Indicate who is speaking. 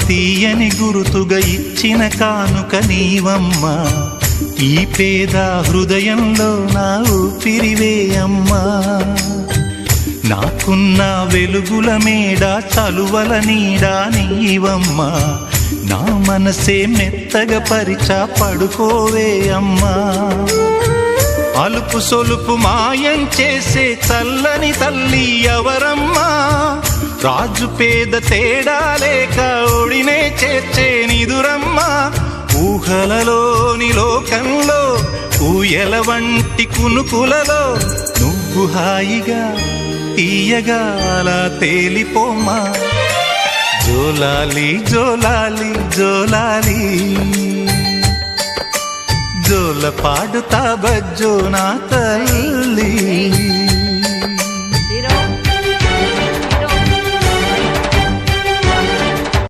Speaker 1: తీయని గురుతుగా ఇచ్చిన కానుక నీవమ్మా, ఈ పేద హృదయంలో నా ఊపిరివే అమ్మా. నాకున్న వెలుగుల మేడ చలువల నీడా నీవమ్మా, నా మనసే మెత్తగా పరిచా పడుకోవే అమ్మా. అలుపు సొలుపు మాయం చేసే చల్లని తల్లి ఎవరమ్మా, రాజు పేద తేడా లేక ఒడినే చేర్చే నిదురమ్మా. ఊహలలోని లోకంలో ఊయల వంటి కునుకులలో నువ్వు హాయిగా తీయగా అలా తేలిపోమ్మా. జోలాలి జోలాలి జోలాలి, జోల పాడుతా బజ్జో నా తల్లి.